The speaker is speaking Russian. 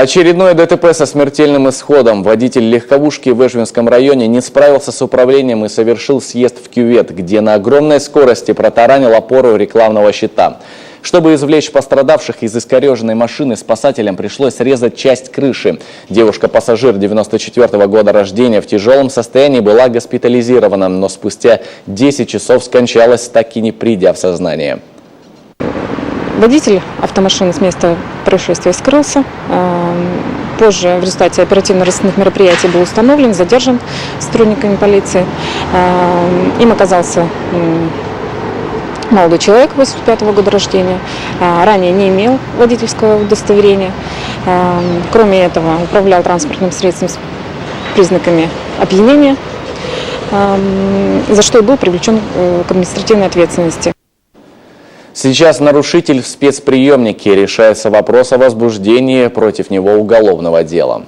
Очередное ДТП со смертельным исходом. Водитель легковушки в Эжвинском районе не справился с управлением и совершил съезд в кювет, где на огромной скорости протаранил опору рекламного щита. Чтобы извлечь пострадавших из искореженной машины, спасателям пришлось срезать часть крыши. Девушка-пассажир 94-го года рождения в тяжелом состоянии была госпитализирована, но спустя 10 часов скончалась, так и не придя в сознание. Водитель автомашины с места происшествия скрылся. Позже в результате оперативно-розыскных мероприятий был установлен, задержан сотрудниками полиции. Им оказался молодой человек 85-го года рождения, ранее не имел водительского удостоверения. Кроме этого, управлял транспортным средством с признаками опьянения, за что и был привлечен к административной ответственности. Сейчас нарушитель в спецприемнике. Решается вопрос о возбуждении против него уголовного дела.